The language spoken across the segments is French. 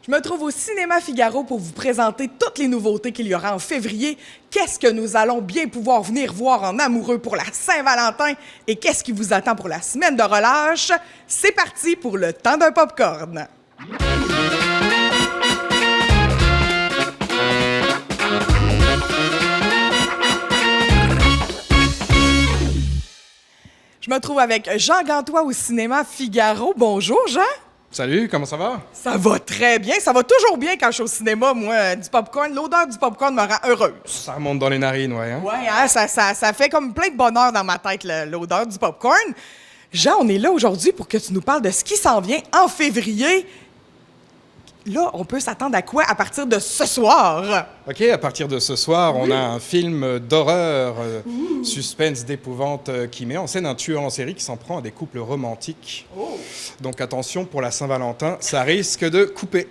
Je me trouve au Cinéma Figaro pour vous présenter toutes les nouveautés qu'il y aura en février. Qu'est-ce que nous allons bien pouvoir venir voir en amoureux pour la Saint-Valentin et qu'est-ce qui vous attend pour la semaine de relâche? C'est parti pour le temps d'un popcorn. Je me trouve avec Jean Gantois au Cinéma Figaro. Bonjour, Jean. Salut, comment ça va? Ça va très bien. Ça va toujours bien quand je suis au cinéma, moi. Du popcorn, l'odeur du popcorn me rend heureuse. Ça remonte dans les narines, ouais. Hein? Ouais, hein, ça fait comme plein de bonheur dans ma tête, l'odeur du popcorn. Jean, on est là aujourd'hui pour que tu nous parles de ce qui s'en vient en février. Là, on peut s'attendre à quoi à partir de ce soir? OK, à partir de ce soir, on a un film d'horreur, suspense, d'épouvante, qui met en scène un tueur en série qui s'en prend à des couples romantiques. Oh. Donc attention, pour la Saint-Valentin, ça risque de couper.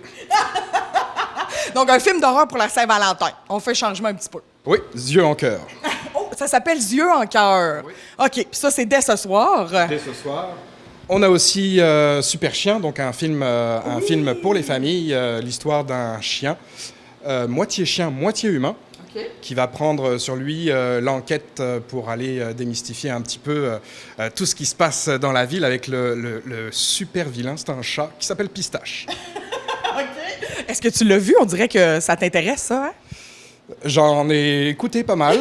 Donc, un film d'horreur pour la Saint-Valentin. On fait changement un petit peu. Oui, yeux en cœur. Oh, ça s'appelle Yeux en cœur. Oui. OK, puis ça, c'est dès ce soir. Dès ce soir. On a aussi Super Chien, donc un film pour les familles, l'histoire d'un chien, moitié chien, moitié humain, qui va prendre sur lui l'enquête pour aller démystifier un petit peu tout ce qui se passe dans la ville avec le super vilain, c'est un chat qui s'appelle Pistache. OK. Est-ce que tu l'as vu? On dirait que ça t'intéresse, ça, hein? J'en ai écouté pas mal,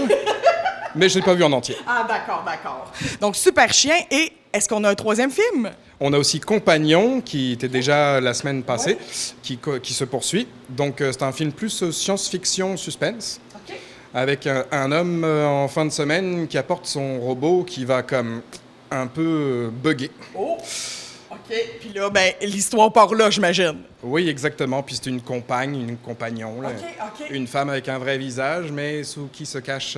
mais je ne l'ai pas vu en entier. Ah, d'accord, d'accord. Donc, Super Chien et est-ce qu'on a un troisième film? On a aussi Compagnon, qui était déjà la semaine passée, qui se poursuit. Donc, c'est un film plus science-fiction suspense, avec un homme en fin de semaine qui apporte son robot qui va comme un peu bugger. Oh! OK. Puis là, ben, l'histoire part là, j'imagine. Oui, exactement. Puis c'est une compagne, une compagnon. Là. OK. Une femme avec un vrai visage, mais sous qui se cache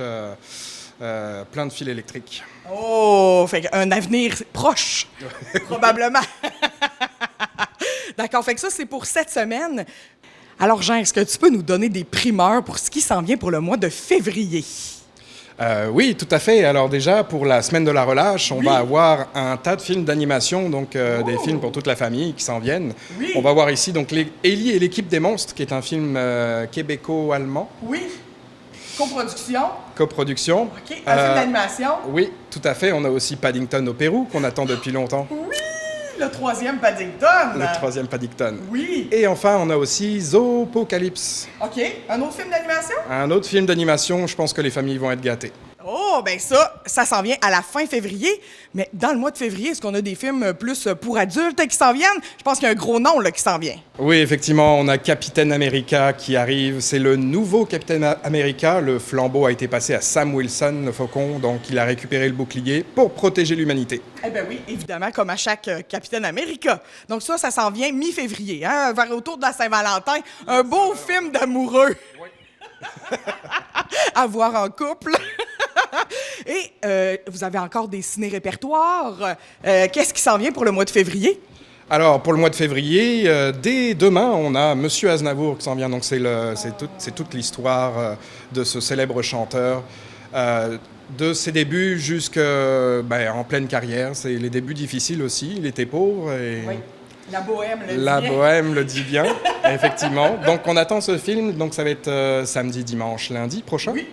plein de fils électriques. Oh! Fait qu'un avenir proche, probablement. D'accord. Fait que ça, c'est pour cette semaine. Alors, Jean, est-ce que tu peux nous donner des primeurs pour ce qui s'en vient pour le mois de février? Oui, tout à fait. Alors déjà, pour la semaine de la relâche, on va avoir un tas de films d'animation, donc des films pour toute la famille qui s'en viennent. Oui. On va voir ici donc Ellie et l'équipe des monstres, qui est un film québéco-allemand. Oui. Coproduction. Coproduction. OK. Un film d'animation. Oui, tout à fait. On a aussi Paddington au Pérou, qu'on attend depuis longtemps. Oui! Le troisième Paddington. Le troisième Paddington. Oui. Et enfin, on a aussi Zoopocalypse. OK. Un autre film d'animation? Un autre film d'animation, je pense que les familles vont être gâtées. Oh, ben ça s'en vient à la fin février. Mais dans le mois de février, est-ce qu'on a des films plus pour adultes qui s'en viennent? Je pense qu'il y a un gros nom là, qui s'en vient. Oui, effectivement, on a Capitaine America qui arrive. C'est le nouveau Capitaine America. Le flambeau a été passé à Sam Wilson, le faucon, donc il a récupéré le bouclier pour protéger l'humanité. Eh bien oui, évidemment, comme à chaque Capitaine America. Donc ça s'en vient mi-février, hein, vers autour de la Saint-Valentin. Un beau film d'amoureux. Oui. À voir en couple. Et vous avez encore des ciné-répertoires. Qu'est-ce qui s'en vient pour le mois de février? Alors, pour le mois de février, dès demain, on a Monsieur Aznavour qui s'en vient. Donc, c'est toute l'histoire de ce célèbre chanteur, de ses débuts jusqu'en pleine carrière. C'est les débuts difficiles aussi. Il était pauvre. Et oui. La bohème le dit La bien. bohème le dit bien, effectivement. Donc, on attend ce film. Donc, ça va être samedi, dimanche, lundi prochain. Oui.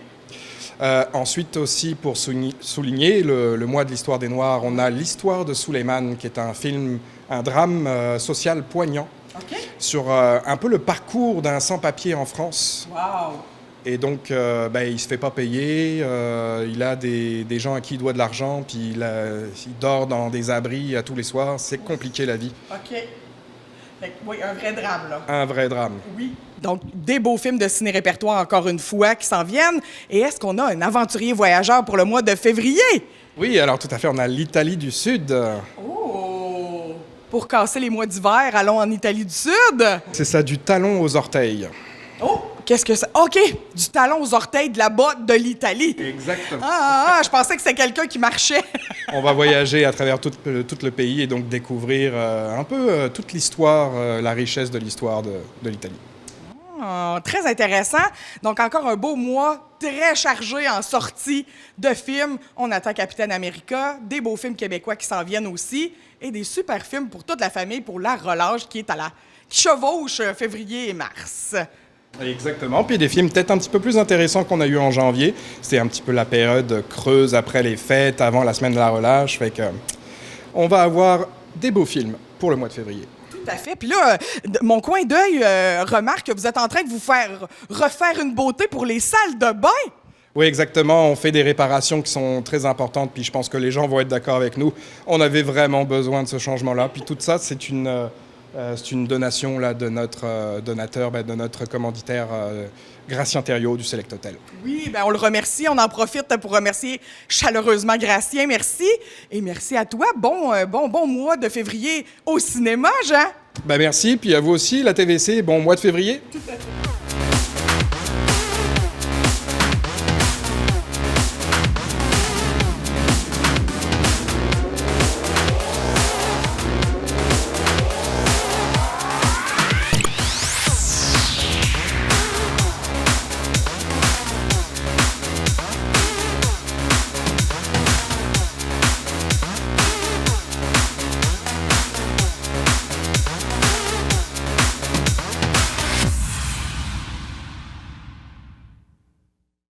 Ensuite aussi, pour souligner le mois de l'histoire des Noirs, on a l'histoire de Souleymane, qui est un film, un drame social poignant sur un peu le parcours d'un sans-papier en France. Wow. Et donc, il se fait pas payer, il a des gens à qui il doit de l'argent, puis il dort dans des abris tous les soirs. C'est compliqué la vie. OK. Oui, un vrai drame, là. Un vrai drame. Oui. Donc, des beaux films de ciné-répertoire, encore une fois, qui s'en viennent. Et est-ce qu'on a un aventurier voyageur pour le mois de février? Oui, alors tout à fait, on a l'Italie du Sud. Oh! Pour casser les mois d'hiver, allons en Italie du Sud. C'est ça, du talon aux orteils. Oh! Qu'est-ce que c'est? OK! Du talon aux orteils de la botte de l'Italie. Exactement. Je pensais que c'était quelqu'un qui marchait. On va voyager à travers tout le pays et donc découvrir un peu toute l'histoire, la richesse de l'histoire de l'Italie. Très intéressant. Donc, encore un beau mois très chargé en sorties de films. On attend Capitaine America, des beaux films québécois qui s'en viennent aussi et des super films pour toute la famille pour la relâche qui chevauche février et mars. Exactement. Puis des films peut-être un petit peu plus intéressants qu'on a eu en janvier. C'était un petit peu la période creuse après les fêtes, avant la semaine de la relâche. Fait que on va avoir des beaux films pour le mois de février. Tout à fait. Puis là, mon coin d'œil remarque que vous êtes en train de vous faire refaire une beauté pour les salles de bain. Oui, exactement. On fait des réparations qui sont très importantes, puis je pense que les gens vont être d'accord avec nous. On avait vraiment besoin de ce changement-là. Puis tout ça, c'est une donation là, de notre donateur, de notre commanditaire Gratien Thériault du Select Hotel. Oui, on le remercie. On en profite pour remercier chaleureusement Gratien. Merci. Et merci à toi. Bon mois de février au cinéma, Jean. Merci. Puis à vous aussi, la TVC. Bon mois de février. Tout à fait.